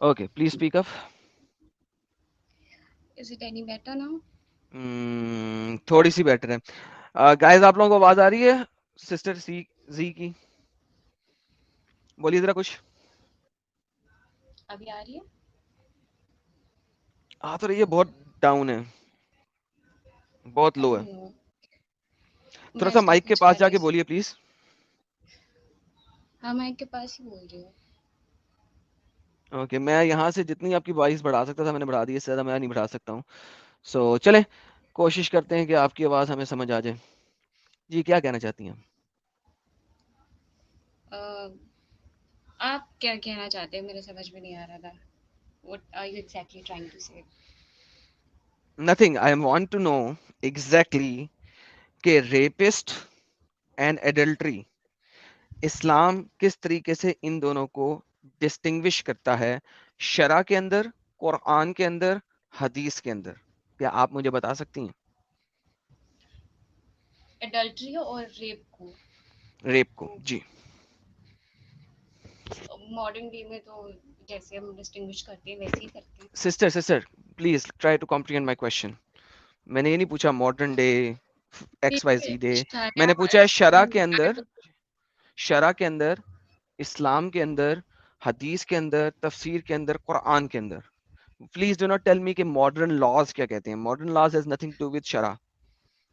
Okay, please speak up. Is it any better now? थोड़ी सी better है. Guys, आप लोगों को आवाज आ रही है सिस्टर सी जी की? बोलिए जरा कुछ. अभी आ रही है? आ तो रही है, बहुत डाउन है, बहुत आई लो है. Don't know. थोड़ा मैं सा इसको माइक के कुछ पास पहले जाके से, बोलिए प्लीज. हाँ माइक के पास ही बोल रही हूँ। ओके, मैं यहाँ से जितनी आपकी वॉइस बढ़ा सकता था मैंने बढ़ा दी, इससे ज्यादा मैं नहीं बढ़ा सकता हूँ. सो चले, कोशिश करते हैं कि आपकी आवाज हमें समझ आ जाए. जी, क्या कहना चाहती हैं? अह, आप क्या कहना चाहते हैं? मेरे समझ में नहीं आ रहा था. What are you exactly trying to say? Nothing, I want to know exactly कि रेपिस्ट एंड एडल्ट्री, इस्लाम किस तरीके से इन दोनों को डिस्टिंग्विश करता है शरा के अंदर, कुरान के अंदर, हदीस के अंदर. क्या आप मुझे बता सकती हैं? एडल्ट्री और रेप को रेप को, तो जी. मॉडर्न डे में तो जैसे हम डिस्टिंग्विश करते हैं वैसे ही करते हैं. Sister sister, please try to comprehend my question. मैंने ये नहीं पूछा मॉडर्न डे, एक्स वाई देखिए, जी डे. शारिया मैंने पूछा है शरा इस्लाम के अगर अंदर, शरा के अंदर, इस्लाम के अंदर, हदीस के अंदर, तफसीर के अंदर, कुरान के अंदर. Please do not tell me कि मॉडर्न लॉज क्या कहते हैं. Modern laws has nothing to with शरा.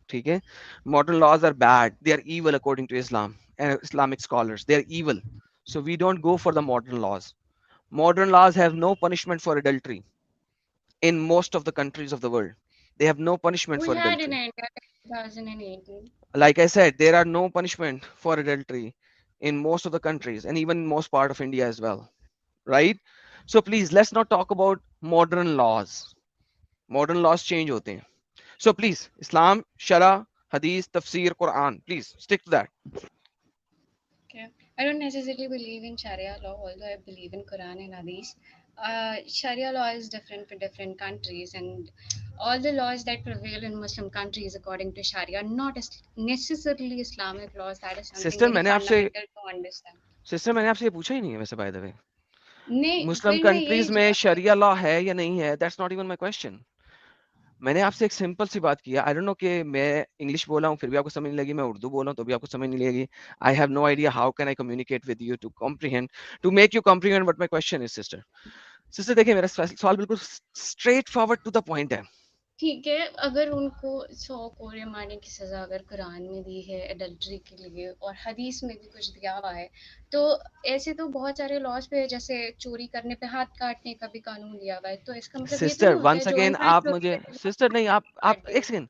ठीक है? Modern laws are bad, they are evil according to Islam and Islamic scholars. They are evil. So we don't go for the modern laws. Modern laws have no punishment for adultery in most of the countries of the world. They have no punishment we for had in adultery. India in 2018. Like I said, there are no punishment for adultery in most of the countries and even most part of India as well. Right? So please, let's not talk about modern laws. Modern laws change होते हैं. So please, Islam, Shara, Hadith, Tafsir, Quran, please stick to that. Okay. I don't necessarily believe in Sharia law, although I believe in Quran and Hadith. Sharia law is different for different countries, and all the laws that prevail in Muslim countries according to Sharia are not necessarily Islamic laws. That is something sister very मैंने आपसे fundamental to understand. Sister मैंने आपसे ये पूछा ही नहीं है वैसे, bye the वे. नहीं, मुस्लिम फिर मैं यही कंट्रीज में जवाब शरिया देती लॉ है या नहीं है, that's not even my question. मैंने आपसे एक सिंपल सी बात की है. आई डोंट नो कि मैं इंग्लिश बोला हूँ फिर भी आपको समझ नहीं लगी, मैं उर्दू बोला हूँ तो भी आपको समझ नहीं लगेगी. I have no idea how can I communicate with you to comprehend, to make you comprehend what my question is. Sister, sister देखिए, मेरा सवाल बिल्कुल straight forward to the point है. ठीक है, अगर उनको 100 कोड़े मारने की सज़ा अगर कुरान में दी है एडल्ट्री के लिए और हदीस में भी कुछ दिया हुआ है, तो ऐसे तो बहुत सारे लॉज पे जैसे चोरी करने पे हाथ काटने का भी कानून दिया हुआ है, तो इसका मतलब ये सिस्टर थोड़ी होता है वंस जो अगेन, इंसान आप चोरी मुझे, करेगा सिस्टर नहीं, आप काट एक देगा। सेकंड.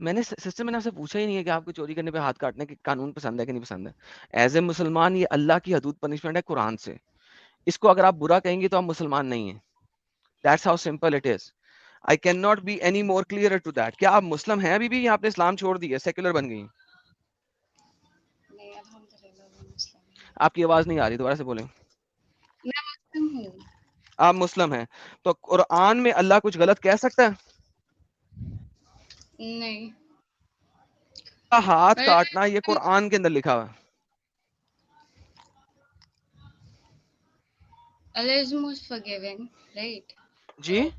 मैंने सिस्टर, मैंने आपसे पूछा ही नहीं है कि आपको चोरी करने पे हाथ काटने के कानून पसंद है कि नहीं पसंद है. एज ए मुसलमान, ये अल्लाह की हदूद पनिशमेंट है कुरान से. इसको अगर आप बुरा कहेंगे तो आप मुसलमान नहीं है. That's how simple it is. I can not be any more clear to that. क्या आप मुस्लिम हैं अभी भी, या आपने इस्लाम छोड़ दिया, सेक्युलर बन गई? नहीं, अल्हम्दुलिल्लाह मैं मुस्लिम हूँ। आपकी आवाज नहीं आ रही, दोबारा से बोलें. मैं मुस्लिम हूँ। आप मुस्लिम हैं तो कुरान में अल्लाह कुछ गलत कह सकता है? नहीं, हाथ पर काटना ये कुरान के अंदर लिखा हुआ है. Allah is most forgiving, right? जी.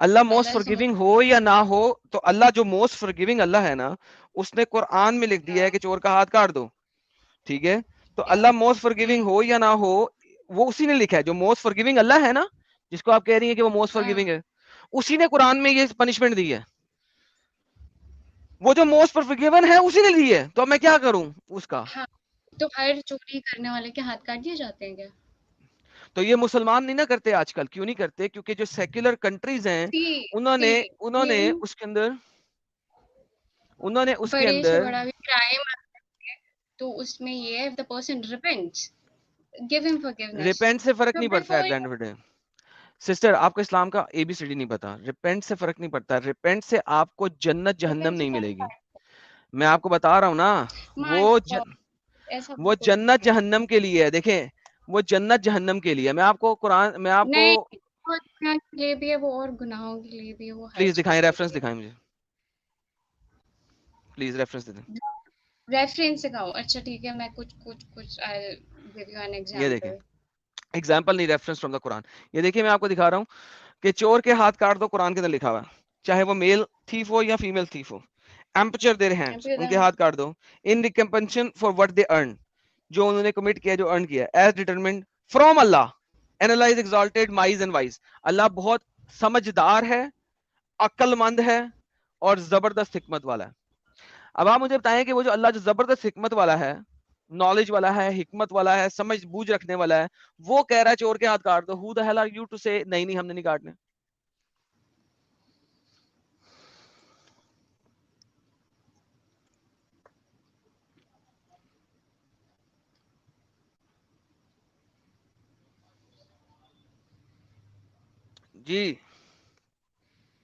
Allah most Allah is the forgiving most हो या ना हो, तो अल्लाह जो मोस्ट फॉरगिविंग अल्लाह है ना, उसने कुरान में लिख दिया है कि चोर का हाथ काट दो. ठीक है? तो या अल्लाह मोस्ट फॉरगिविंग हुँ, हो या ना हो, वो उसी ने लिखा है. जो मोस्ट फॉरगिविंग अल्लाह है ना, जिसको आप कह रही है कि वो मोस्ट हाँ, फॉरगिविंग है, उसी ने कुरान में ये पनिशमेंट दी है. वो जो मोस्ट फॉरगिवन है उसी ने दी है, तो अब मैं क्या करूं उसका? हाँ, तो हर चोरी करने वाले के हाथ काट दिए जाते हैं क्या? तो ये मुसलमान नहीं ना करते आजकल. क्यों नहीं करते? क्योंकि जो सेक्युलर कंट्रीज हैं, सी सी उन्होंने उन्होंने गिविंग उसके अंदर उन्होंने उसके बड़े से अंदर बड़ा भी क्राइम है, तो उसमें ये है, if the person repents, give him forgiveness. Repent से फर्क तो नहीं पड़ता. At before the end of the day, sister, आपको इस्लाम का एबीसीडी नहीं पता. रिपेंट से फर्क नहीं पड़ता. रिपेंट से आपको जन्नत जहन्नम repent से नहीं क्या मिलेगी. होता मैं आपको बता रहा हूं ना. है? माय वो गॉड, ऐसा वो बिल्कुल भी जन्नत नहीं है। जहन्नम के लिए है. देखें, वो जन्नत जहन्नम के लिए. मैं आपको नहीं, वो दुनिया के लिए भी है, वो और गुनाहों के लिए भी है, वो हर प्लीज चीज़ दिखाएं, के रेफरेंस लिए दिखाएं मुझे. प्लीज रेफरेंस दे दें. है। रेफरेंस सिखाओ? अच्छा ठीक है, मैं कुछ कुछ कुछ I will give you an ये देखें, एग्जांपल। एग्जाम्पल नहीं, रेफरेंस फ्रॉम द कुरान। ये देखिए मैं आपको दिखा रहा हूँ कि चोर के हाथ काट दो, कुरान के अंदर लिखा हुआ है, चाहे वो मेल थीफ हो या फीमेल थीफ हो, एम्पचर देयर हैंड्स, उनके हाथ काट दो, in recompense for what they earn, जो उन्होंने कमिट किया, जो अर्न किया, एज डिटरमिन्ड फ्रॉम अल्लाह, एनालाइज exalted might and wise, Allah बहुत समझदार है, अक्लमंद है और जबरदस्त हिकमत वाला है। अब आप मुझे बताएं कि वो जो अल्लाह जो जबरदस्त हिकमत वाला है, नॉलेज वाला है, हिकमत वाला है, समझ बूझ रखने वाला है, वो कह रहा है चोर के हाथ काट दो, who the hell are you to say नहीं नहीं हमने नहीं काटने? जी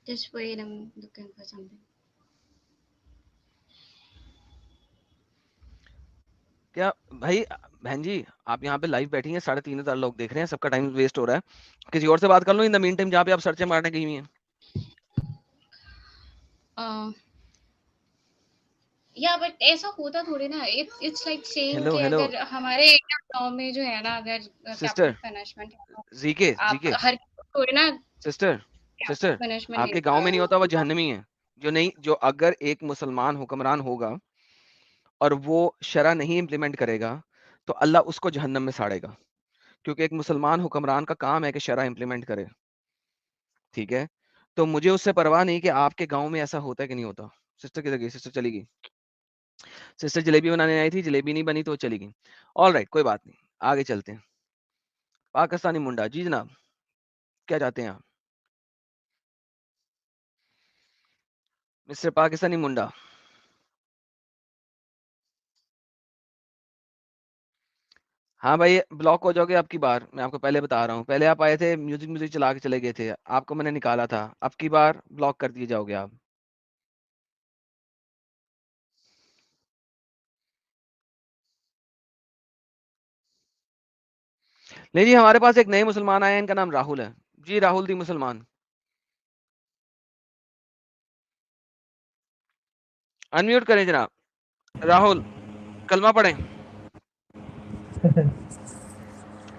Just wait, I'm looking for something. क्या भाई, बहन जी आप यहाँ पे लाइव बैठी हैं, 3,500 लोग देख रहे हैं, सबका टाइम वेस्ट हो रहा है, किसी और से बात कर लो इन द मीन टाइम, जहाँ पे आप सर्चे मारने गई हुई हैं। या बट ऐसा होता थोड़ी ना, इट्स लाइक सेइंग हेलो कि हेलो अगर हमारे गांव में जो है ना, अगर कैपिटल सिस्टर, पनिशमेंट है तो जीके आप जीके हर थोड़ी ना सिस्टर, सिस्टर, कैपिटल पनिशमेंट आपके गांव में नहीं होता, वो देगा। जहन्नमी है। जो नहीं, जो अगर एक मुसलमान हुक्मरान होगा और वो शरा नहीं इम्प्लीमेंट करेगा तो अल्लाह उसको जहन्नम में साड़ेगा, क्योंकि एक मुसलमान हुक्मरान का काम है कि शरा इम्प्लीमेंट करे, ठीक है? तो मुझे उससे परवाह नहीं कि आपके गांव में ऐसा होता है कि नहीं होता। सिस्टर किधर गई? सिस्टर चली गई। सिस्टर जलेबी बनाने आई थी, जलेबी नहीं बनी तो वो चली गई। ऑल राइट, कोई बात नहीं, आगे चलते हैं। पाकिस्तानी मुंडा, जी जनाब, क्या चाहते हैं आप? मिस्टर पाकिस्तानी मुंडा, हाँ भाई ब्लॉक हो जाओगे आपकी बार, मैं आपको पहले बता रहा हूँ। पहले आप आए थे, म्यूजिक म्यूजिक चला के चले गए थे, आपको मैंने निकाला था, अब की बार ब्लॉक कर दिए जाओगे आप। नहीं जी, हमारे पास एक नए मुसलमान आए हैं, इनका नाम राहुल है जी, राहुल दी मुसलमान। अनम्यूट करें जनाब। राहुल, कलमा पढ़ें,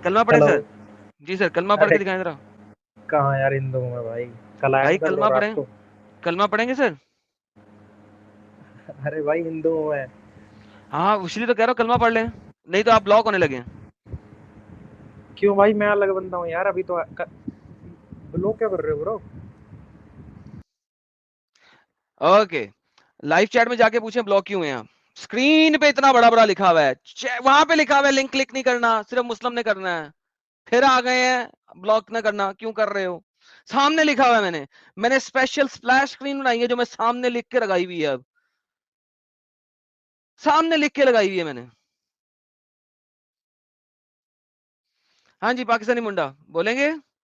कलमा पढ़ें हेलो। सर। जी सर, कलमा पढ़ अरे के दिखाएं जरा। कहाँ यार, हिंदू हूँ मैं भाई, कल आया भाई था कल कलमा और रात पढ़ें, को। कलमा पढ़ेंगे सर? अरे भाई हिंदू हूँ मैं। हाँ इसलिए तो कह रहा हूँ कलमा पढ़ लें, नहीं तो आप ब्लॉक होने लगे। क्यों भाई, मैं अलग बंदा हूँ यार, अभी तो लोग क्या कर रहे हो ब्रो? ओके, लाइव चैट में जाके पूछें ब्लॉक क्यों हैं आप। स्क्रीन पे इतना बड़ा बड़ा लिखा हुआ है, वहां पे लिखा हुआ है लिंक क्लिक नहीं करना, सिर्फ मुस्लिम ने करना है। फिर आ गए हैं ब्लॉक ना करना, क्यों कर रहे हो? सामने लिखा हुआ है, मैंने स्पेशल स्प्लैश स्क्रीन बनाई है जो मैं सामने लिख के लगाई हुई है, अब सामने लिख के लगाई हुई है मैंने। हाँ जी पाकिस्तानी मुंडा, बोलेंगे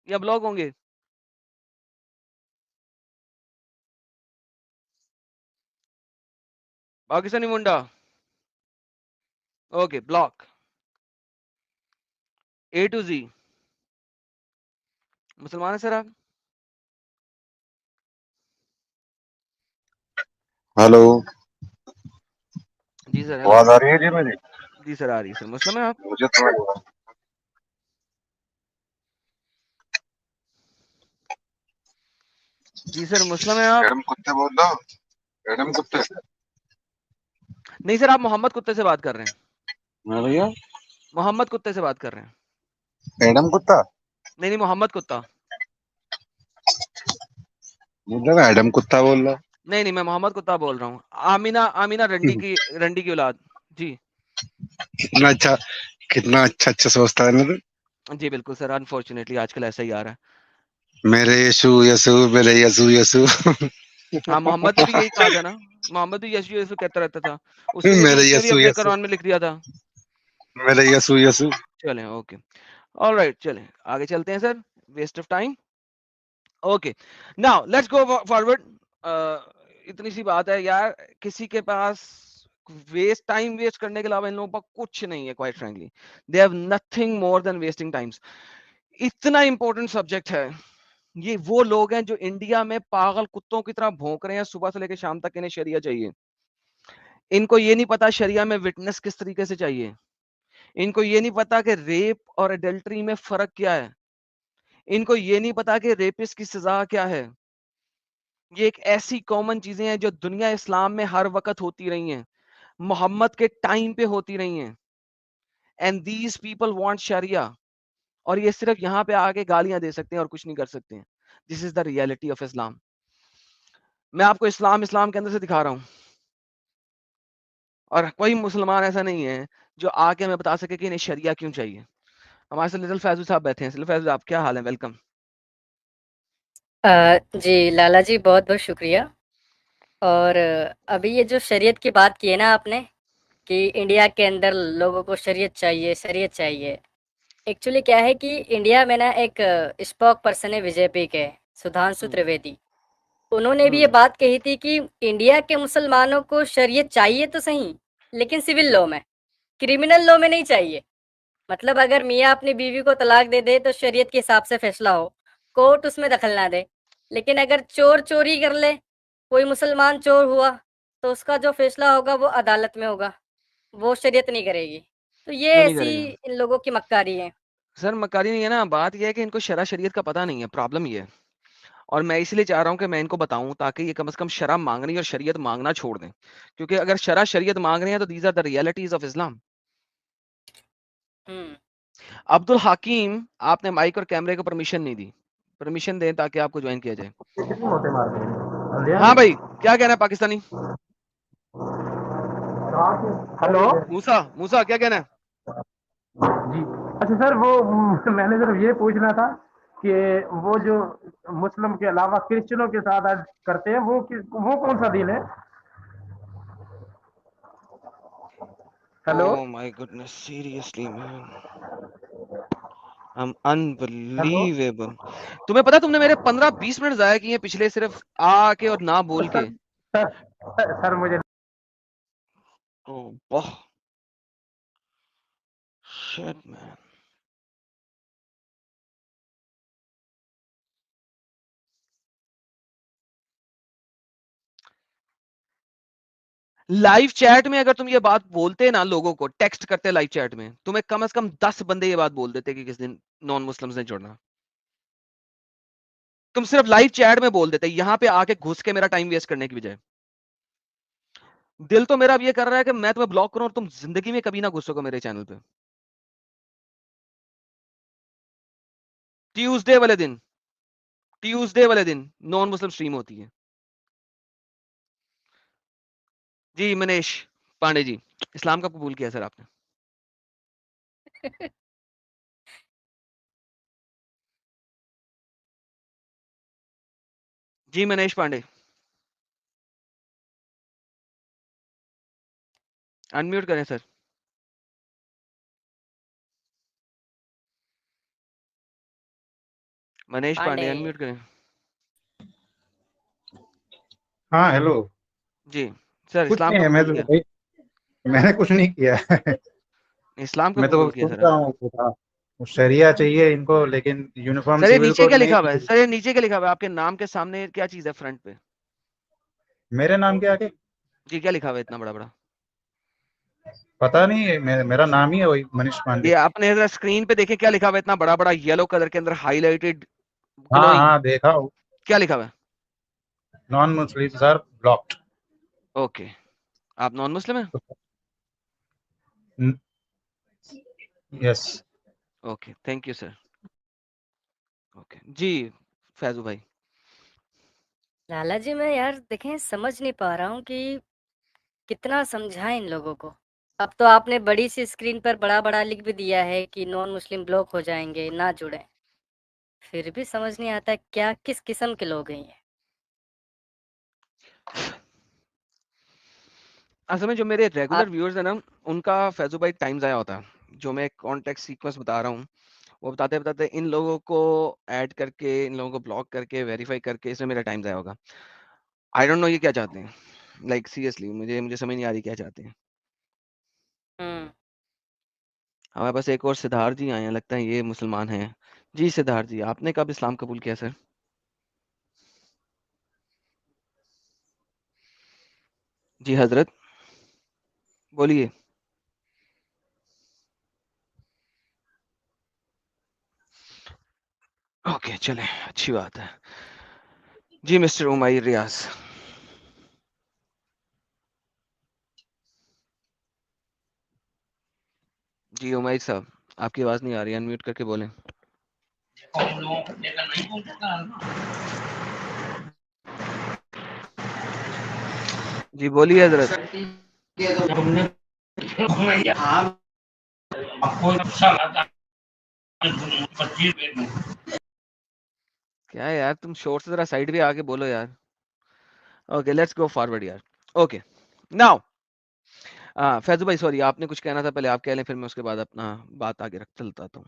या ब्लॉक होंगे? पाकिस्तानी मुंडा, ओके ब्लॉक, ए टू जी। मुसलमान है सर आप? हेलो, जी सर, हेलो। आवाज आ रही है जी मेरी? जी सर आ रही है सर। मुस्लिम है आप? मुझे तो जी सर मुस्लिम है आप? एडम कुत्ते बोल रहा हूँ। एडम कुत्ते। नहीं सर, आप मोहम्मद कुत्ते से बात कर रहे हैं, हाँ भैया, मोहम्मद कुत्ते से बात कर रहे हैं। एडम कुत्ता। नहीं नहीं, मोहम्मद कुत्ता। मुझे लगा एडम कुत्ता बोल रहा। नहीं नहीं, मैं मोहम्मद कुत्ता बोल रहा हूँ। आमीना, आमीना रंडी की औलाद। जी कितना अच्छा, कितना अच्छा अच्छा सोचता है ना तू। जी बिल्कुल सर, अनफॉर्चुनेटली आजकल ऐसा ही आ रहा है। मेरे यीशु यीशु, मेरे यीशु यीशु। हाँ, मोहम्मद ने भी यही कहा था ना, मोहम्मद भी यीशु यीशु कहता रहता था, मेरे उसने भी यीशु अपने यीशु, कुरान में लिख दिया था। मेरे यीशु यीशु। चलें, ओके, ऑलराइट, चलें आगे चलते हैं sir, waste of time. Okay, now let's go forward. इतनी सी बात है यार, किसी के पास वेस्ट टाइम वेस्ट करने के अलावा इन लोगों पर कुछ नहीं है, quite frankly they have nothing more than wasting times. इतना इंपॉर्टेंट सब्जेक्ट है ये। वो लोग हैं जो इंडिया में पागल कुत्तों की तरह भौंक रहे हैं सुबह से लेकर शाम तक, इन्हें शरिया चाहिए। इनको ये नहीं पता शरिया में विटनेस किस तरीके से चाहिए, इनको ये नहीं पता कि रेप और एडल्ट्री में फर्क क्या है, इनको ये नहीं पता कि रेपिस्ट की सजा क्या है। ये एक ऐसी कॉमन चीजें हैं जो दुनिया इस्लाम में हर वक्त होती रही हैं, मोहम्मद के टाइम पे होती रही हैं। एंड दीज पीपल वांट शरिया, और ये सिर्फ यहाँ पे आके गालियां दे सकते हैं और कुछ नहीं कर सकते हैं। This is the reality of Islam. मैं आपको इस्लाम इस्लाम के अंदर से दिखा रहा हूँ, और कोई मुसलमान ऐसा नहीं है जो आके हमें बता सके कि इन्हें शरिया क्यों चाहिए। हमारे साथ लिटिल फैजू साहब बैठे हैं। लिटिल फैजू, आप क्या हाल है? वेलकम। जी लाला जी, बहुत बहुत शुक्रिया। और अभी ये जो शरीयत की बात की है ना आपने, कि इंडिया के अंदर लोगों को शरीयत चाहिए, शरीयत चाहिए। एक्चुअली क्या है कि इंडिया में ना एक स्पोक पर्सन है बीजेपी के, सुधांशु त्रिवेदी। उन्होंने भी ये बात कही थी कि इंडिया के मुसलमानों को शरीयत चाहिए तो सही, लेकिन सिविल लॉ में, क्रिमिनल लॉ में नहीं चाहिए। मतलब अगर मियाँ अपनी बीवी को तलाक दे दे तो शरीयत के हिसाब से फैसला हो, कोर्ट उसमें दखल ना दे। लेकिन अगर चोर चोरी कर ले, कोई मुसलमान चोर हुआ, तो उसका जो फैसला होगा वो अदालत में होगा, वो शरीयत नहीं करेगी। तो ये क्यों नहीं ऐसी करेगा? इन लोगों की मक्कारी है। सर मक्कारी नहीं है ना, बात यह है कि इनको शरा शरीयत का पता नहीं है, प्रॉब्लम ये है। और मैं इसलिए चाह रहा हूं कि मैं इनको बताऊं ताकि ये कम से कम शरा मांगनी और शरीयत मांगना छोड़ दें, क्योंकि अगर शरा शरीयत मांग रहे हैं तो these are the realities of Islam. Hmm. Abdul Hakim, आपने माइक और कैमरे को परमिशन नहीं दी, परमिशन दें ताकि आपको ज्वाइन किया जाए। कितनी मोटे मार रहे हाँ हैं? भाई, क्या कहना है पाकिस्तानी? हेलो मूसा, मूसा क्या कहना है? जी। अच्छा सर, वो मैंने सिर्फ ये पूछना था कि वो जो मुस्लिम के अलावा क्रिश्चियनों के साथ आज करते हैं, वो कौन सा दिन है? Hello oh my goodness, seriously man, I am hello unbelievable. तुम्हें पता है तुमने मेरे 15-20 मिनट जाया किए पिछले सिर्फ आके और ना बोल के। सर मुझे ओह वाह, शिट मैन। लाइव चैट में अगर तुम ये बात बोलते ना, लोगों को टेक्स्ट करते लाइव चैट में, तुम्हें कम से कम 10 बंदे ये बात बोल देते कि किस दिन नॉन मुस्लिम्स ने जुड़ना। तुम सिर्फ लाइव चैट में बोल देते, यहां पे आके घुस के मेरा टाइम वेस्ट करने की बजाय। दिल तो मेरा अब ये कर रहा है कि मैं तुम्हें ब्लॉक करूं और तुम जिंदगी में कभी ना घुसोगे मेरे चैनल पे। ट्यूसडे वाले दिन, ट्यूसडे वाले दिन नॉन मुस्लिम स्ट्रीम होती है। जी मनीष पांडे जी, इस्लाम कब कबूल किया सर आपने? जी मनीष पांडे, अनम्यूट करें सर। मनीष पांडे। पांडे अनम्यूट करें। हाँ हेलो। जी सर, कुछ इस्लाम नहीं है, कब मैं कबूल तो किया? भाई, मैंने कुछ नहीं किया है। इस्लाम कब मैं तो कबूल किया सोच सर रहा आपने? हूँ शरिया चाहिए इनको, लेकिन यूनिफॉर्म सर ये सिविल नीचे कोड क्या नहीं लिखा हुआ है? चाहिए। सर ये नीचे क्या लिखा हुआ है? आपके नाम के सामने क्या चीज है फ्रंट पे? मेरे नाम के आगे जी क्या लिखा हुआ है इतना बड़ा बड़ा? पता नहीं है, मेरा नाम ही है वही, मनीष ये पांडे। आपने जरा स्क्रीन पे देखे क्या लिखा हुआ है इतना बड़ा बड़ा येलो कलर के अंदर हाईलाइटेड हाँ ग्लोइंग? हाँ देखा, क्या लिखा हुआ है? Non Muslims are blocked. Okay, आप नॉन मुस्लिम हैं? Yes. Okay thank you sir. Okay जी फैजू भाई। लाला जी, मैं यार देखें समझ नहीं पा रहा हूँ कि कितना समझाएं इन लोगों को। अब तो आपने बड़ी सी स्क्रीन पर बड़ा बड़ा लिख भी दिया है कि नॉन मुस्लिम ब्लॉक हो जाएंगे, ना जुड़े। फिर भी समझ नहीं आता क्या किस किस्म के लोग हैं ये। असल में जो मेरे रेगुलर आप व्यूअर्स हैं ना, उनका फैजू भाई टाइम ज़ाया होता है। जो मैं कॉन्टेक्ट सीक्वेंस बता रहा हूँ, वो बताते बताते इन लोगों को ऐड करके, इन लोगों को ब्लॉक करके, वेरीफाई करके, इसमें मेरा टाइम ज़ाया होगा। आई डोंट नो ये क्या चाहते हैं। लाइक सीरियसली मुझे मुझे समझ नहीं आ रही क्या चाहते हैं। हम्म। हमारे पास एक और सिद्धार्थ जी आए हैं, लगता है ये मुसलमान हैं। जी सिद्धार्थ जी, आपने कब इस्लाम कबूल किया सर? जी हजरत, बोलिए। ओके चले, अच्छी बात है जी। मिस्टर उमैर रियाज, जी उमैर साहब आपकी आवाज नहीं आ रही, अनम्यूट करके बोलें। जी बोलिए हजरत। क्या है यार, तुम शोर से जरा साइड भी आके बोलो यार। ओके लेट्स गो फॉरवर्ड यार। ओके नाउ फैजू भाई सॉरी, आपने कुछ कहना था, पहले आप कह लें फिर मैं उसके बाद अपना बात आगे रख चलता हूँ।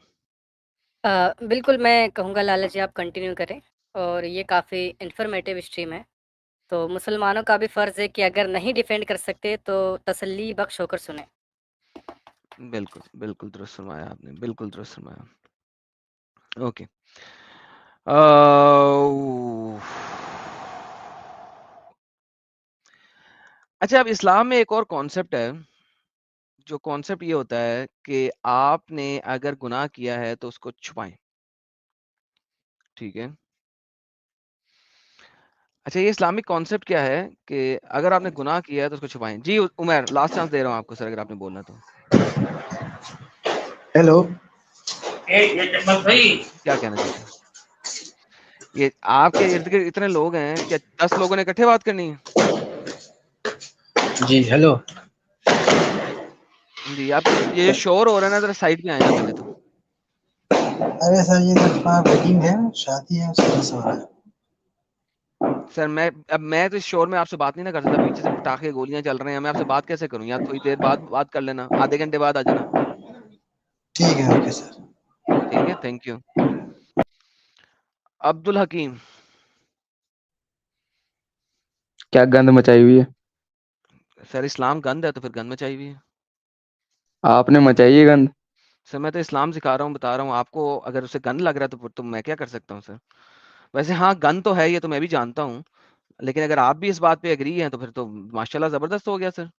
बिल्कुल मैं कहूँगा लाला जी आप कंटिन्यू करें, और ये काफ़ी इन्फॉर्मेटिव स्ट्रीम है। तो मुसलमानों का भी फ़र्ज़ है कि अगर नहीं डिफेंड कर सकते तो तसल्ली बख्श होकर सुने। बिल्कुल बिल्कुल दुरुस्त फरमाया आपने, बिल्कुल दुरुस्त फरमाया। ओके अच्छा, अब इस्लाम में एक और कॉन्सेप्ट है, जो कॉन्सेप्ट ये होता है कि आपने अगर गुनाह किया है तो उसको छुपाएं, ठीक है। अच्छा, ये इस्लामिक कॉन्सेप्ट क्या है कि अगर आपने गुनाह किया है तो उसको छुपाएं। जी उमर, लास्ट चांस दे रहा हूँ आपको सर, अगर आपने बोलना तो। हेलो जी सर, क्या कहना चाहते हैं? ये आपके इर्द गिर्द इतने लोग हैं, क्या 10 लोगों ने इकट्ठे बात करनी है? जी हेलो। जी आपके ये शोर हो रहा है ना, जरा साइड पे आए ना पहले तो। अरे सर ये लड़का वेडिंग है, शादी है, उसका मिस हो रहा है। सर मैं तो इस शोर में आपसे बात नहीं ना कर सकता, पीछे से पटाखे गोलियां चल रहे हैं, मैं आपसे बात कैसे करूं? या थोड़ी देर बाद बात कर लेना, आधे घंटे बाद आ जाना। ठीक है, ओके सर। ठीक है, थैंक यू। अब्दुल हकीम, क्या गंद मचाई हुई है? सर इस्लाम गंद है तो फिर गंद मचाई हुई है। आपने मचाई है गंद। सर मैं तो इस्लाम सिखा रहा हूँ, बता रहा हूँ आपको, अगर उसे गंद लग रहा है तो फिर तो मैं क्या कर सकता हूँ सर। वैसे हाँ, गंद तो है, ये तो मैं भी जानता हूँ, लेकिन अगर आप भी इस बात पे एग्री हैं तो फिर तो माशाल्लाह जबरदस्त हो गया सर।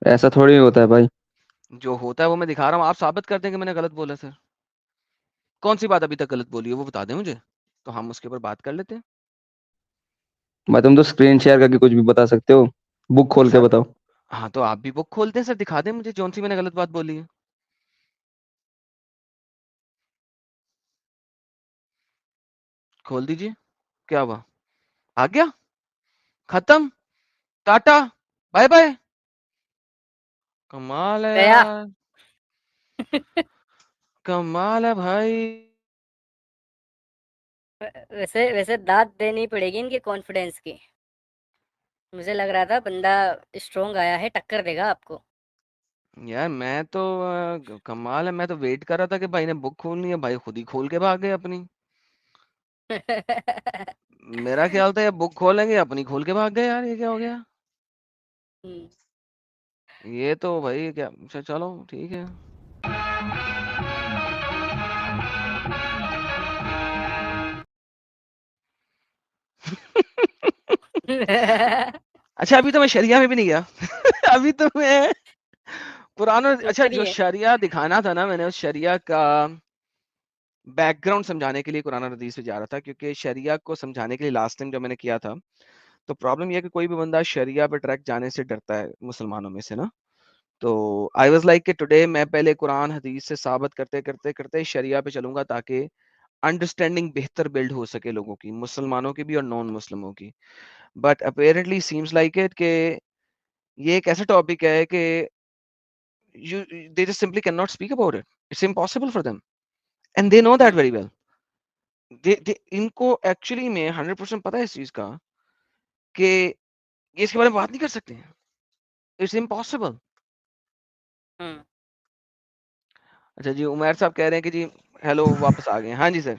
ऐसा थोड़ी होता है भाई। जो होता है वो मैं दिखा रहा हूँ, आप साबित कर दें कि मैंने गलत बोला सर। कौन सी बात अभी तक गलत बोली है वो बता दें मुझे, तो हम उसके ऊपर बात कर लेते हैं। मैं तुम तो स्क्रीन शेयर करके कुछ भी बता सकते हो। बुक खोल के सर बताओ। हाँ, तो आप भी बुक खोलते हैं सर, दिखा दें मुझे कौन सी मैंने गलत बात बोली है। खोल दीजिए। क्या हुआ? आ गया? खत्म? टाटा? Bye bye? कमाल है गया। यार, कमाल है भाई। वैसे वैसे दाद देनी पड़ेगी इनके कॉन्फिडेंस की। मुझे लग रहा था बंदा स्ट्रोंग आया है, टक्कर देगा आपको। यार मैं तो कमाल है, मैं तो वेट कर रहा था कि भाई ने बुक खोलनी है, भाई खुद ही खोल के भाग गए अपनी। मेरा ख्याल था ये बुक खोलेंगे, अपनी खोल के भाग गए यार, ये क्या हो गया? हम्म। ये तो भाई क्या, अच्छा चलो ठीक है। अच्छा अभी तो मैं शरिया में भी नहीं गया। अभी तो मैं कुरान और, तो अच्छा जो चलिए। शरिया दिखाना था ना, मैंने उस शरिया का बैकग्राउंड समझाने के लिए कुरान और हदीस पे जा रहा था, क्योंकि शरिया को समझाने के लिए लास्ट टाइम जब मैंने किया था, तो प्रॉब्लम यह है कि कोई भी बंदा शरिया पे ट्रैक जाने से डरता है मुसलमानों में से ना। तो आई वाज लाइक कि टुडे मैं पहले कुरान हदीस से साबित करते करते करते शरिया पे चलूंगा, ताकि अंडरस्टैंडिंग बेहतर बिल्ड हो सके लोगों की, मुसलमानों की भी और नॉन मुस्लिमों की। But apparently seems like it कि ये एक ऐसा टॉपिक है कि you they just simply cannot speak about it. It's impossible for them and they know that very well. they इनको एक्चुअली में 100% पता है इस चीज का कि ये इसके बारे में बात नहीं कर सकते हैं। It's impossible. हम्म। अच्छा जी, उमर साहब कह रहे हैं कि जी हेलो वापस आ गए। हाँ जी सर।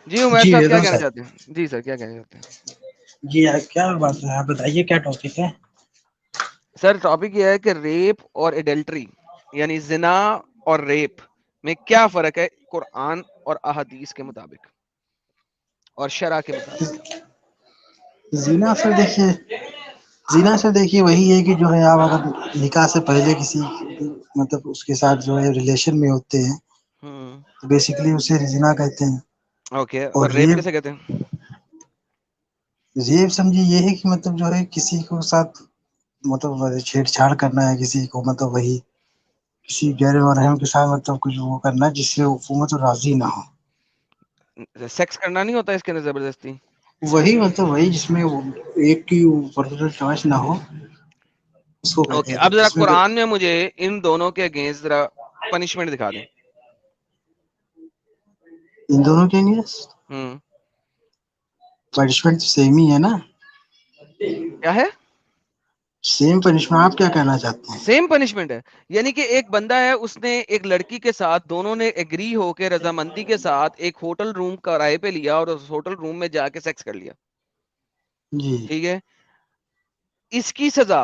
जी उमर जी साहब क्या हेलो कहना सर। चाहते हैं? जी सर क्या कहना चाहते हैं? जी क्या बात है, आप बताइए क्या टॉपिक है। सर टॉपिक ये है कि रेप और एडल्ट्री, यानी जिना और रेप में क्या फर्क है कुरान और अहदीस के मुताबिक और शरा के मुताबिक। जीना सर देखिए, जीना से देखिए वही है कि जो है आप अगर निकाह से पहले किसी मतलब उसके साथ जो है रिलेशन में होते हैं तो बेसिकली उसे जिना कहते हैं। ओके, और और रेप किसे कहते हैं? रेप समझिए ये है कि मतलब जो है किसी को साथ मतलब छेड़छाड़ करना है किसी को, मतलब वही किसी गैर महरम के साथ मतलब कुछ वो करना जिससे वो मतलब राजी ना हो। सेक्स करना नहीं होता इसके अंदर जबरदस्ती? वही मतलब वही जिसमें एक की पर्सनल चॉइस ना हो उसको कहते ओके, हैं। अब तो जरा जिसमें कुरान में मुझे इन दोनों के अगेंस्ट जरा पनिशमेंट दिखा दें। इन दोनों के लिए पनिशमेंट सेम ही है ना, क्या है? Same punishment. आप क्या कहना चाहते हैं? सेम पनिशमेंट है, यानी कि एक बंदा है, उसने एक लड़की के साथ, दोनों ने एग्री होकर रजामंदी के साथ एक होटल रूम किराए पे लिया और उस होटल रूम में जाके सेक्स कर लिया, जी ठीक है? इसकी सजा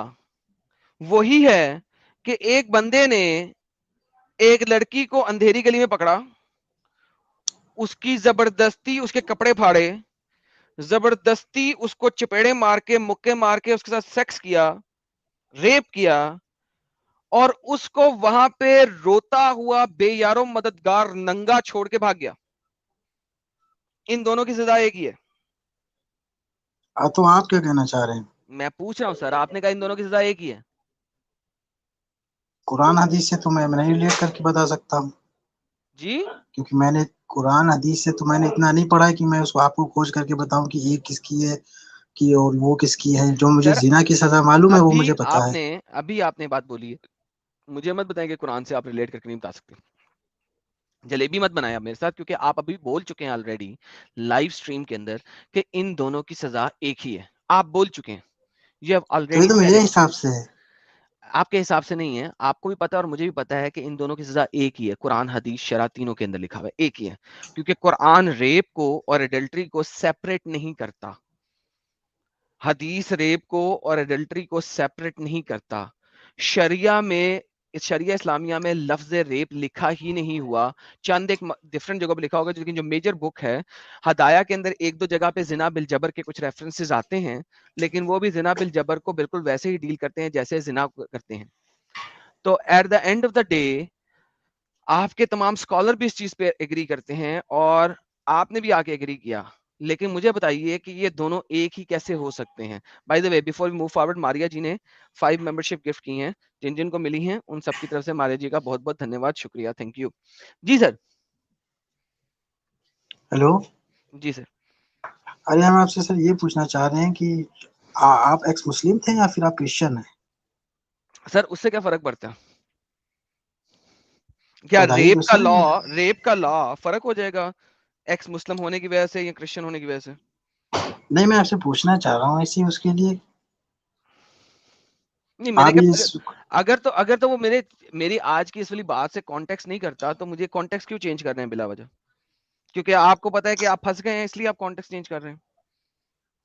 वही है कि एक बंदे ने एक लड़की को अंधेरी गली में पकड़ा, उसकी जबरदस्ती उसके कपड़े फाड़े, जबरदस्ती उसको चपेड़े मार के मुक्के मार के उसके साथ सेक्स किया, रेप किया, और उसको वहां पे रोता हुआ बेयारो मददगार नंगा छोड़ के भाग गया। इन दोनों की सजा एक ही है। तो आप क्या कहना चाह रहे हैं? मैं पूछ रहा हूं सर, आपने कहा इन दोनों की सजा एक ही है। कुरान हदीस से तो मैं नहीं रिलेट करके बता सकता हूँ जी क्योंकि मैंने कुरान हदीस से तो मैंने इतना नहीं पढ़ा है कि मैं उसको आपको खोज करके बताऊं कि ये किसकी है कि और वो किसकी है। जो मुझे सर, जिना की सजा मालूम है वो अभी मुझे पता है। आपने अभी आपने बात बोली है, मुझे मत बताएंगे कुरान से आप रिलेट करके नहीं बता सकते। जलेबी मत बनाया मेरे साथ, क्योंकि आप अभी बोल चुके हैं ऑलरेडी लाइव स्ट्रीम के अंदर कि इन दोनों की सजा एक ही है। आप बोल चुके हैं, यू हैव तो ये ऑलरेडी तो सेड मेरे इट। हिसाब से है। आपके हिसाब से नहीं है, आपको भी पता है और मुझे भी पता है कि इन दोनों की सजा एक ही है। कुरान हदीस शरा तीनों के अंदर लिखा हुआ है, एक ही है, क्योंकि कुरान रेप को और एडल्ट्री को सेपरेट नहीं करता। हदीस रेप को और एडल्ट्री को सेपरेट नहीं करता। शरिया में, शरिया इस्लामिया में लफ्ज रेप लिखा ही नहीं हुआ। चंद एक डिफरेंट जगह पे लिखा होगा, लेकिन जो मेजर बुक है हदाया के अंदर एक दो जगह पे जिना बिल जबर के कुछ रेफरेंसेस आते हैं, लेकिन वो भी जिना बिल जबर को बिल्कुल वैसे ही डील करते हैं जैसे जिना करते हैं। तो at the end of the day आपके तमाम स्कॉलर भी इस चीज पे एग्री करते हैं और आपने भी आके एग्री किया, लेकिन मुझे बताइए कि ये दोनों एक ही कैसे हो सकते हैं? By the way, before we move forward, Maria ji ने 5 मेंबरशिप गिफ्ट की हैं, जिन जिन को मिली हैं उन सबकी तरफ से मारिया जी का बहुत बहुत धन्यवाद, शुक्रिया, थैंक यू। जी सर। हेलो। जी सर। अरे हम आपसे सर ये पूछना चाह रहे हैं कि आप एक्स मुस्लिम थे या फिर आप क्रिश्चियन हैं? सर उससे क्या फर्क पड़ता है? क्या बताइए तो सर। रेप का लॉ फर्क हो जाएगा एक्स मुस्लिम होने की वजह से या क्रिश्चियन होने की वजह से? नहीं मैं आपसे पूछना चाह रहा हूँ ऐसे ही उसके लिए। नहीं, मैंने आप कहा ये अगर तो वो मेरी आज की इस वाली बात से कॉन्टेक्स्ट नहीं करता, तो मुझे कॉन्टेक्स्ट क्यों चेंज कर रहे हैं बिला वजह? क्योंकि आपको पता है कि आप फंस गए हैं, इसलिए आप कॉन्टेक्स्ट चेंज कर रहे हैं।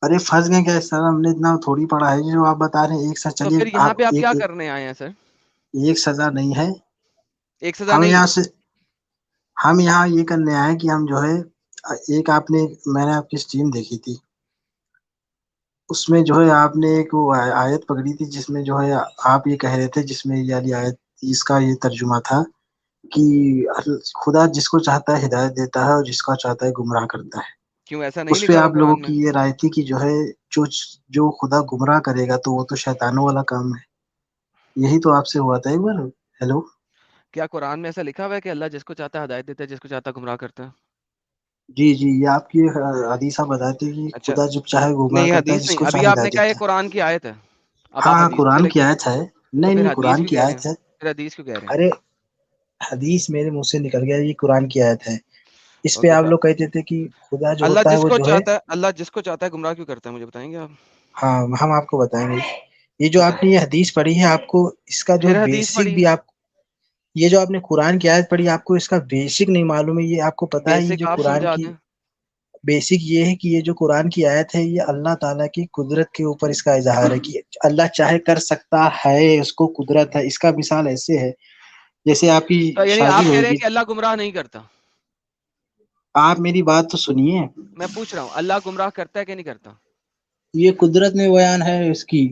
अरे फंस गए क्या सर? हमने इतना थोड़ी पढ़ा है जो आप बता रहे हैं। एक सर तो चलिए फिर यहाँ आप पे आप क्या एक करने आए हैं सर? एक सजा नहीं है। एक सजा हम नहीं यहाँ है? से हम यहाँ ये करने आए कि हम जो है एक आपने मैंने आपकी स्ट्रीम देखी थी उसमें जो है आपने एक वो आयत पकड़ी थी जिसमें जो है आप ये कह रहे थे जिसमें ये वाली आयत इसका ये तर्जुमा था कि खुदा जिसको चाहता है हिदायत देता है और जिसको चाहता है गुमराह करता है। क्यों, ऐसा नहीं उस पे लिखा हुआ आप लोगों कुरान में? की ये राय थी कि जो है जो जो खुदा गुमराह करेगा तो वो तो शैतानों वाला काम है। यही तो आपसे हुआ था एक बार। हेलो। क्या कुरान में ऐसा लिखा हुआ है कि अल्लाह जिसको चाहता है हिदायत देता है, जिसको चाहता है गुमराह करता है? जी जी ये आपकी हदीस आप बताते हैं कि अच्छा, खुदा जब चाहे गुमराह नहीं करता है हदीस नहीं, जिसको अभी चाहे आपने हिदायत कहा ये देता है। कुरान की आयत है, अब हाँ आप हाँ हदीस क्यों कुरान की लेके, आयत है। तो नहीं फिर नहीं हदीस कुरान क्यों की कह रहे आयत हैं? है। फिर हदीस क्यों कह रहे हैं? अरे हदीस मेरे मुंह से निकल गया ये कुरान की आयत है। इस पे ओके, आप लोग कहते थे कि खुदा जो अल्लाह होता है वो जिसको जो है। चाहता है, अल्लाह जिसको चाहता है गुमराह क्यों करता है, मुझे बताएंगे आप? हाँ हम आपको बताएंगे। ये जो बताएं। आपने ये हदीस पढ़ी है आपको इसका जो फिर हदीस बेसिक पढ़ी, भी आप ये जो आपने कुरान की आयत पढ़ी आपको इसका बेसिक नहीं मालूम है। ये आपको पता है ये बेसिक जो आप कुरान समझा की दें। बेसिक ये है कि ये जो कुरान की आयत है ये अल्लाह ताला की कुदरत के ऊपर इसका इजहार है कि अल्लाह चाहे कर सकता है, उसको कुदरत है। इसका मिसाल ऐसे है जैसे आपकी तो यानी शादी आप कह रहे हैं होगी। कि अल्लाह गुमराह नहीं करता? आप मेरी बात तो सुनिए। मैं पूछ रहा हूँ अल्लाह गुमराह करता है कि नहीं करता? ये कुदरत में बयान है इसकी।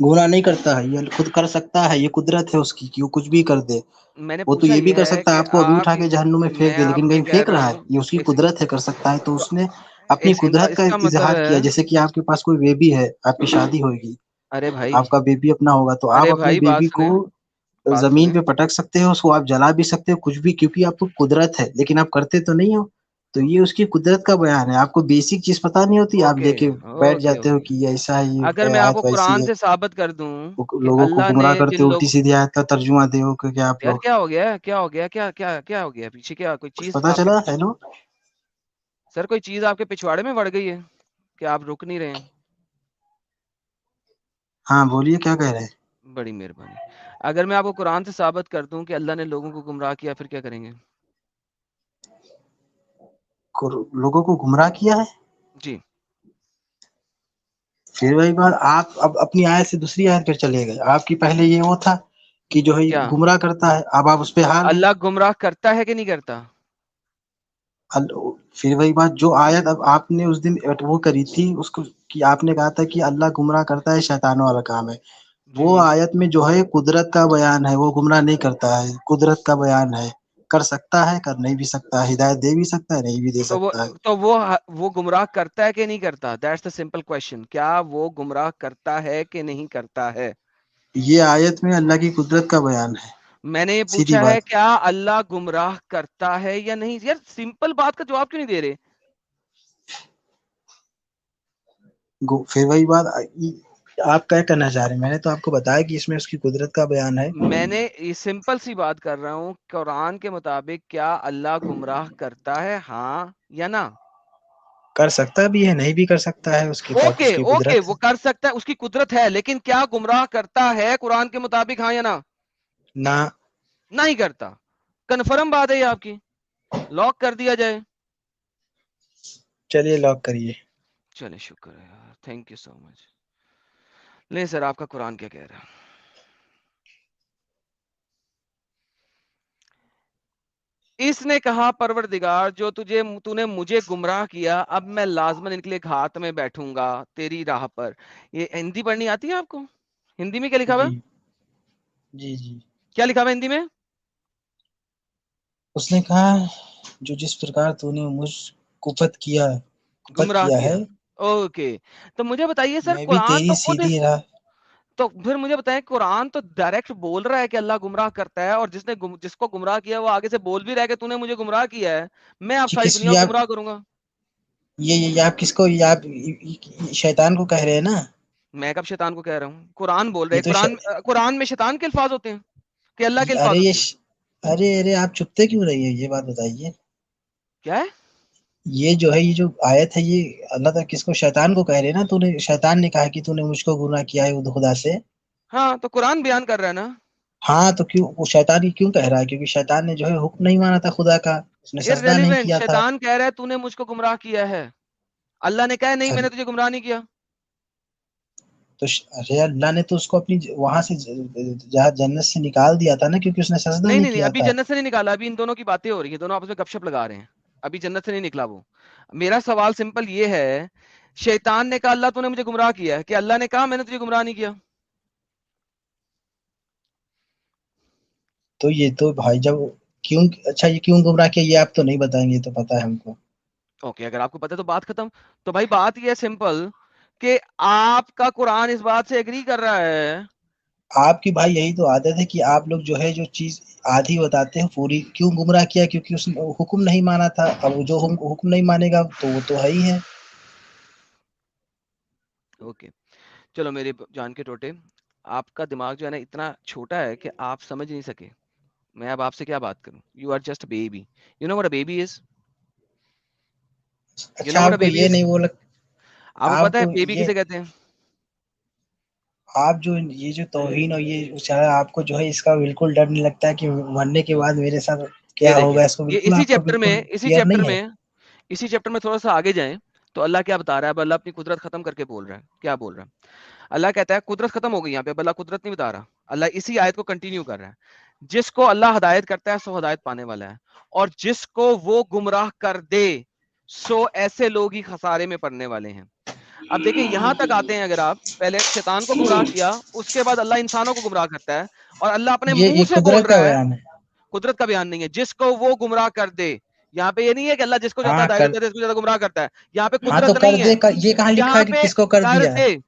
गुनाह नहीं करता है, ये खुद कर सकता है, ये कुदरत है उसकी कि वो कुछ भी कर दे। मैंने वो तो पूछा ये भी ये कर है सकता है, कि आपको अभी आप उठा के जहन्नुम में फेंक मैं दे, लेकिन आपको ये कहीं कह फेंक रहा रहा है, हूँ ये उसकी कुदरत है, कर सकता है। तो उसने अपनी कुदरत का इसका मतलब इजहार किया। है, जैसे कि आपके पास कोई बेबी है, आपकी शादी होगी, अरे भाई, आपका बेबी अपना होगा, तो आप अरे अपने भाई बात बेबी सुने, को बात जमीन सुने। पे पटक सकते हो, उसको आप जला भी सकते हो, कुछ भी, क्योंकि आपको कुदरत है, लेकिन आप करते तो नहीं हो। तो ये उसकी कुदरत का बयान है। आपको बेसिक चीज पता नहीं होती, आप ओके लेके बैठ ओके जाते हो ओके, कि ये ऐसा है, अगर ये मैं आपको आयत वैसी कुरान है। से साबित कर दूं वो कि लोगों को अल्लाह ने गुमराह करते, जिन उल्टी लोग, सीधी आयत का तर्जुमा दे हो कि आप यार लोग। क्या हो गया, क्या हो गया, क्या क्या क्या हो गया पीछे, क्या कोई कुछ चीज पता आपके चला? हेलो, सर कोई चीज आपके पिछवाड़े में बढ़ गई है कि आप रुक नहीं रहे हैं? हाँ बोलिए, क्या कह रहे हैं? बड़ी मेहरबानी। अगर मैं आपको कुरान से साबित कर दूं कि अल्लाह ने लोगों को गुमराह किया, फिर क्या करेंगे? लोगों को गुमराह किया है? जी। फिर वही बात, आप अब अपनी आयत से दूसरी आयत पर चले गए। आपकी पहले ये वो था कि जो है क्या गुमराह करता है, अब आप उस पे हार गए। अल्लाह गुमराह करता है कि नहीं करता? फिर वही बात, जो आयत अब आपने उस दिन वो करी थी उसको, कि आपने कहा था कि अल्लाह गुमराह करता है, शैतानों वाला काम है। वो जी। आयत में जो है कुदरत का बयान है, वो गुमराह नहीं करता है, कुदरत का बयान है। कर सकता है, कर नहीं भी सकता है, हिदायत दे भी सकता है, नहीं भी दे तो वो सकता है। तो वो गुमराह करता है कि नहीं करता? दैट्स द सिंपल क्वेश्चन, क्या वो गुमराह करता है कि नहीं करता है? ये आयत में अल्लाह की कुदरत का बयान है, मैंने ये सीधी पूछा है, बात। क्या अल्लाह गुमराह करता है या नहीं? यार सिंपल बात का जवाब क्यों नहीं दे रहे? फिर वही बात, आप क्या कहना चाह रहे हैं? मैंने तो आपको बताया कि इसमें उसकी कुदरत का बयान है। मैंने ये सिंपल सी बात कर रहा हूँ, कुरान के मुताबिक क्या अल्लाह गुमराह करता है, हाँ या ना? कर सकता भी है, नहीं भी कर सकता है, उसके पास ओके उसकी ओके, कुदरत वो है। कर सकता है, उसकी कुदरत है, लेकिन क्या गुमराह करता है कुरान के मुताबिक, हाँ या ना? ना। नहीं करता। कन्फर्म बात है ये आपकी, लॉक कर दिया जाए। चलिए लॉक करिए। चले, शुक्र है यार, थैंक यू सो मच। ले सर, आपका कुरान क्या कह रहा है? इसने कहा, परवरदिगार, जो तूने मुझे गुमराह किया, अब मैं लाजमन इनके लिए घात में बैठूंगा तेरी राह पर। ये हिंदी पढ़नी आती है आपको? हिंदी में क्या लिखा हुआ जी है? जी जी। क्या लिखा हुआ है हिंदी में? उसने कहा, जो जिस प्रकार तूने मुझ कुफत किया, कुफत गुमराह किया है, किया। ओके, तो मुझे बताइए सर, मैं भी कुरान तो तेरी खुद, सीधी राह। तो फिर मुझे बताएं, कुरान तो डायरेक्ट बोल रहा है कि अल्लाह गुमराह करता है, और जिसको गुमराह किया वो आगे से बोल भी रहा है कि तूने मुझे गुमराह किया है, मैं आप जी, सारी किस दुनिया को गुमराह करूंगा। ये आप किसको, ये आप शैतान को कह रहे हैं ना? मैं कब शैतान को कह रहा हूँ? कुरान बोल रहे ये हैं, तो कुरान में शैतान के अल्फाज होते हैं कि अल्लाह के अल्फाज अरे होते हैं? अरे अरे, आप चुपते क्यों रही है, ये बात बताइए। क्या है? ये जो है, ये जो आयत है, ये अल्लाह तक किसको, शैतान को कह रहे हैं ना? तूने, शैतान ने कहा कि तूने मुझको गुनाह किया है खुदा से। हाँ, तो कुरान बयान कर रहा है ना। हाँ, तो क्यों वो शैतान ही क्यों कह रहा है? क्योंकि शैतान ने जो है हुक्म नहीं माना था खुदा का, उसने सजदा नहीं इररेलेवेंट, किया था। शैतान कह रहा है तूने मुझको गुमराह किया है, अल्लाह ने कहा नहीं, अरे मैंने तुझे गुमराह नहीं किया। तो अरे अल्लाह ने तो उसको अपनी वहां से जहाँ जन्नत से निकाल दिया था ना, क्योंकि उसने सजदा नहीं नहीं नहीं नहीं, किया अभी था। जन्नत से नहीं निकाला, अभी इन दोनों की बातें हो रही हैं, दोनों आपस में गपशप लगा रहे हैं, अभी जन्नत से नहीं निकला वो। मेरा सवाल सिंपल ये है, शैतान ने कहा अल्लाह तूने मुझे गुमराह किया है, कि अल्लाह ने कहा मैंने तुझे गुमराह नहीं किया? तो ये तो भाई जब, क्यों, अच्छा ये क्यों गुमराह किया, ये आप तो नहीं बताएंगे, ये तो पता है हमको। ओके, अगर आपको पता है तो बात खत्म। तो भाई बात ये है सिंपल, कि आपका कुरान इस बात से एग्री कर रहा है। आपकी भाई यही तो आदत है कि आप लोग जो है जो चीज आधी बताते हैं पूरी। क्यों गुमराह किया? क्योंकि उसने हुक्म नहीं माना था। अब जो हुक्म नहीं मानेगा तो वो तो है ही है। ओके, चलो मेरे जान के टोटे, आपका दिमाग जो है ना इतना छोटा है कि आप समझ नहीं सके। मैं अब आपसे क्या बात करूं? You are just baby, you know what a baby is, you know अच्छा, व्हाट अ आपको बेबी ये इज? नहीं बोला? आपको पता है आपको बेबी ये, किसे कहते हैं? आप जो ये जो तौहीन और ये उछाला, आपको जो है इसका बिल्कुल डर नहीं लगता है कि मरने के बाद मेरे साथ ये क्या देखिए, होगा? इसको ये बिल्कुल, आपका बिल्कुल केयर नहीं है? इसी चैप्टर में थोड़ा सा आगे जाएं, तो अल्लाह क्या बता रहा है? अब अल्लाह अपनी कुदरत खत्म करके बोल रहा है, क्या बोल रहा है? अल्लाह कहता है कुदरत खत्म हो गई, यहाँ पे अब अल्लाह कुदरत नहीं बता रहा, अल्लाह इसी आयत को कंटिन्यू कर रहा है। जिसको अल्लाह हदायत करता है सो हदायत पाने वाला है, और जिसको वो गुमराह कर दे सो ऐसे लोग ही खसारे में पड़ने वाले हैं। अब देखिए यहाँ तक आते हैं, अगर आप पहले शैतान को गुमराह किया, उसके बाद अल्लाह इंसानों को गुमराह करता है, और अल्लाह अपने ये मुंह से बोल कुदरत का रहा है, बयान है। कुदरत का बयान नहीं है, जिसको वो गुमराह कर दे। यहाँ पे ये नहीं है कि अल्लाह जिसको चाहता है हाँ हिदायत कर देता है, जिसको चाहता गुमराह करता है। यहाँ पे हाँ तो कुदरत कर नहीं दे है, ये कहाँ लिखा यहाँ है पे किसको कर कर दिया है? दे।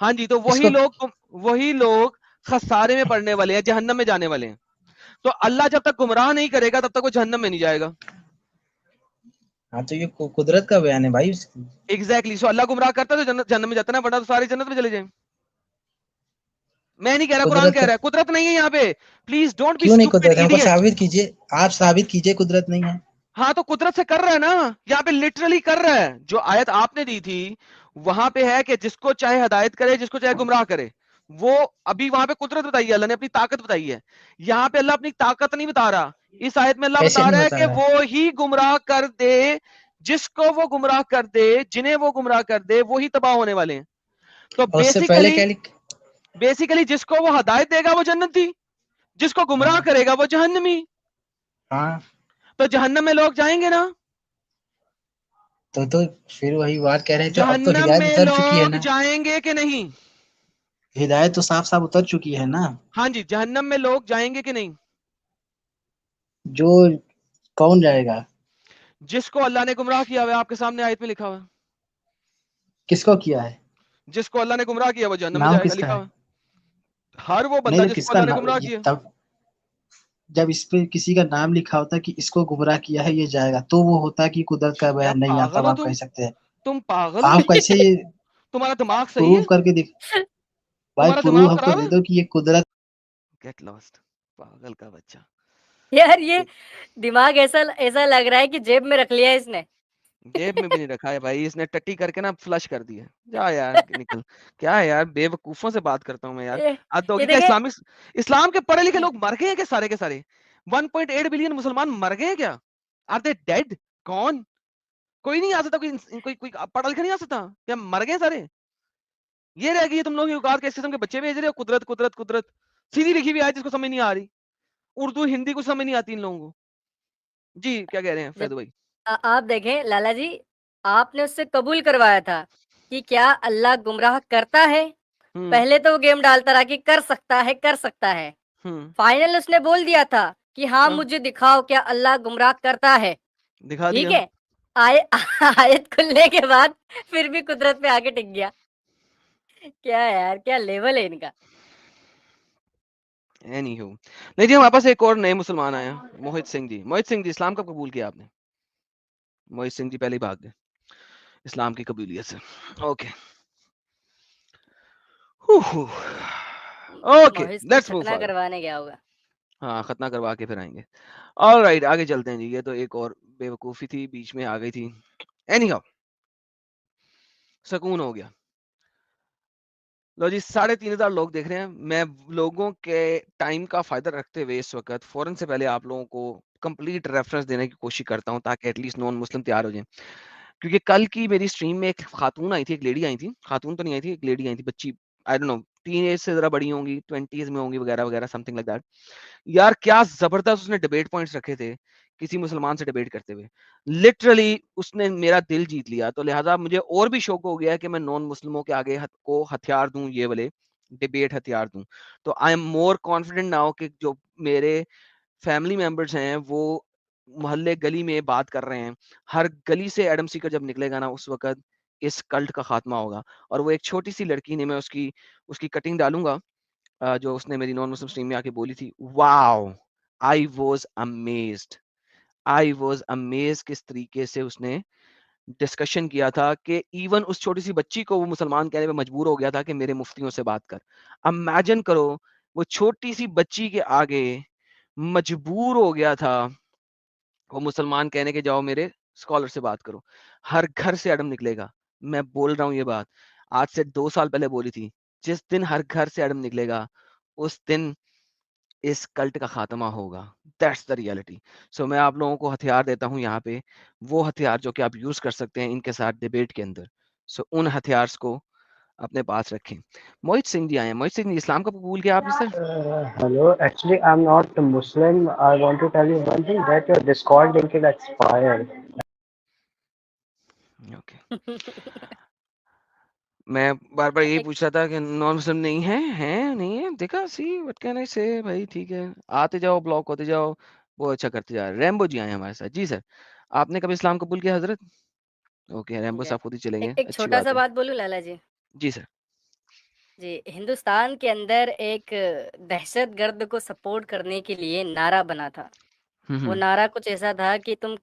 हाँ जी, तो किसको? वही लोग खसारे में पड़ने वाले हैं, जहन्नम में जाने वाले हैं। तो अल्लाह जब तक गुमराह नहीं करेगा तब तक वो जहन्नम में नहीं जाएगा। हाँ तो ये कुदरत का बयान है भाई। एग्जैक्टली। सो अल्लाह गुमराह करता है तो जन्नत में जाता ना, वरना तो सारी जन्नत में चले जाए। मैं नहीं कह रहा, कुरान कुदरत कह का रहा है, कुदरत नहीं है यहाँ पे। प्लीज डोंट बी क्यों नहीं स्टूपिड कुदरत है? हमको इडियट। साबित कीजिए, आप साबित कीजिए कुदरत नहीं है। हाँ तो कुदरत से कर रहा है ना, यहाँ पे लिटरली कर रहा है। जो आयत आपने दी थी वहां पे है कि जिसको चाहे हिदायत करे, जिसको चाहे गुमराह करे। वो अभी वहां पे कुदरत बताई है, अल्लाह ने अपनी ताकत बताई है। यहाँ पे अल्लाह अपनी ताकत नहीं बता रहा, इस आयत में अल्लाह कैसे बता नहीं रहा है बता कि रहा है? वो ही गुमराह कर दे, जिसको वो गुमराह कर दे, जिन्हें वो गुमराह कर दे, वो ही तबाह होने वाले हैं। तो और उससे पहले क्या बेसिकली जिसको वो हिदायत देगा वो जन्नती, जिसको गुमराह हाँ करेगा वो जहन्नमी। हाँ तो जहन्नम में लोग जाएंगे ना, तो फिर वही बात कह रहे हैं, तो अब तो जहन्नम हिदायत में उतर चुकी है लोग ना। जाएंगे कि नहीं? हिदायत तो साफ साफ उतर चुकी है ना। हाँ जी, जहन्नम में लोग जाएंगे कि नहीं? जो कौन जाएगा? जिसको अल्लाह ने गुमराह किया हुआ है, आपके सामने आयत में लिखा हुआ है। किसको किया है? जिसको अल्लाह ने गुमराह किया वो जहन्नम में नाम जाएगा, किसका लिखा है? हुआ है। हर वो नहीं बंदा तो जिसको किसका अल्लाह ने नाम गुमराह किया। तब जब इस पे किसी का नाम लिखा होता कि इसको गुमराह किया है ये जाएगा, तो वो होता कि कुदरत का क्या बयान नहीं है, पागल तब हो आप कह सकते हैं। तुम पागल हो आप कैसे ये तुम्हारा दिमाग सही प्रूव है? करके दिख भाई, तुम्हारा प्रूव दिमाग हमको खराब दे है? दो कि ये कुदरत। गेट लॉस्ट, पागल का बच्चा। यार ये दिमाग ऐसा ऐसा लग रहा है कि जेब में रख लिया है इसने। जेब में भी नहीं रखा है भाई, इसने टट्टी करके ना फ्लश कर दिया। जा यार निकल। क्या है यार, बेवकूफों से बात करता हूँ मैं यार। आज ये होगी क्या, देखे इस्लाम के पढ़े लिखे लोग मर गए हैं क्या सारे के सारे? 1.8 बिलियन मुसलमान मर गए हैं क्या? Are they dead? कौन? कोई नहीं आ सकता, कोई पढ़ा लिखा नहीं आ सकता क्या? मर गए सारे? ये रह गई है तुम लोग की औकात के, इस किस्म के बच्चे भेज रहे हो। कुदरत कुदरत कुदरत सीधी लिखी हुई आयत जिसको समझ नहीं आ रही। उर्दू हिंदी को समझ नहीं आती इन लोगों को। जी क्या कह रहे हैं फैद भाई? आप देखें लाला जी, आपने उससे कबूल करवाया था कि क्या अल्लाह गुमराह करता है। पहले तो वो गेम डालता रहा कि कर सकता है कर सकता है। फाइनल उसने बोल दिया था कि हाँ मुझे दिखाओ क्या अल्लाह गुमराह करता है। दिखा ठीक दिया। है, आयत खुलने के बाद फिर भी कुदरत पे आके टिक गया। क्या यार, क्या लेवल है इनका। Anywho, नहीं जी, हमारे पास एक और नए मुसलमान आया, मोहित सिंह जी। मोहित सिंह जी, इस्लाम कब कबूल किया आपने? मोहित सिंह जी पहले ही भाग गए इस्लाम की कबूलियत से। Okay okay, Mohit Singh let's move खतना फॉरवर्ड। करवाने गया होगा। हाँ, खतना करवा के फिर आएंगे। ऑलराइट, आगे चलते हैं जी। ये तो एक और बेवकूफी थी, बीच में आ गई थी। एनीहाउ, सुकून हो गया। लो जी, 3,500 लोग देख रहे हैं। मैं लोगों के टाइम का फायदा रखते हुए इस वक्त फौरन से पहले आप लोगों को कंप्लीट रेफरेंस देने की कोशिश करता हूं, ताकि एटलीस्ट नॉन मुस्लिम तैयार हो जाए। क्योंकि कल की मेरी स्ट्रीम में एक खातून आई थी, एक लेडी आई थी। खातून तो नहीं आई थी, एक लेडी आई थी, बच्ची, आई डोंट नो, टीनेज से जरा बड़ी होंगी, 20s में होंगी वगैरह वगैरह, समथिंग लाइक दैट। यार क्या जबरदस्त उसने डिबेट पॉइंट्स रखे थे, किसी मुसलमान से डिबेट करते हुए। लिटरली उसने मेरा दिल जीत लिया। तो लिहाजा मुझे और भी शौक हो गया कि मैं नॉन मुस्लिमों के आगे को हथियार दूं, ये वाले डिबेट हथियार दूं। तो I am more confident now कि जो मेरे फैमिली मेंबर्स हैं वो मोहल्ले गली में बात कर रहे हैं। हर गली से एडम सीकर जब निकलेगा ना, उस वक्त इस कल्ट का खात्मा होगा। और वो एक छोटी सी लड़की ने, मैं उसकी उसकी कटिंग डालूंगा, जो उसने मेरी नॉन मुस्लिम स्ट्रीम में आके बोली थी। Wow, I was amazed, I was amazed किस तरीके से उसने डिस्कशन किया था कि इवन उस छोटी सी बच्ची को वो मुसलमान कहने पे मजबूर हो गया था कि मेरे मुफ्तियों से बात कर। इमेजिन करो, वो छोटी सी बच्ची के आगे मजबूर हो गया था वो मुसलमान कहने के, जाओ मेरे स्कॉलर से बात करो। हर घर से एडम निकलेगा। मैं बोल रहा हूँ ये बात आज से 2 साल पहले बोली थी। जिस दिन हर घर से एडम निकलेगा, उस दिन इस कल्ट का खात्मा होगा। That's the reality. सो मैं आप लोगों को हथियार देता हूँ यहाँ पे, वो हथियार जो कि आप यूज कर सकते हैं इनके साथ डिबेट के अंदर। सो उन हथियार को अपने पास रखें। मोहित सिंह जी आए हैं। मोहित सिंह जी, इस्लाम का कबूल किया आपने sir? Hello, actually, I'm not a Muslim. I want to tell you one thing that your Discord link is expired. Okay. मैं बार-बार यही एक पूछ रहा था कि नॉन मुस्लिम नहीं है? नहीं है? देखा सी व्हाट कैन आई से भाई ठीक है। आते जाओ, ब्लॉक होते जाओ, वो अच्छा करते जा रहे हैं। रैम्बो जी आए हैं हमारे साथ। जी सर, आपने कभी इस्लाम कबूल किया हज़रत? ओके, रैम्बो जी। साहब खुद ही चले गए, एक अच्छी छोटा-सा बात है। बात बोलूँ लाला जी? जी सर। जी, हिंदुस्तान के अंदर एक दहशतगर्द को सपोर्ट करने के लिए नारा बना था। हुँ, वो हुँ। नारा कुछ ऐसा था कि तुम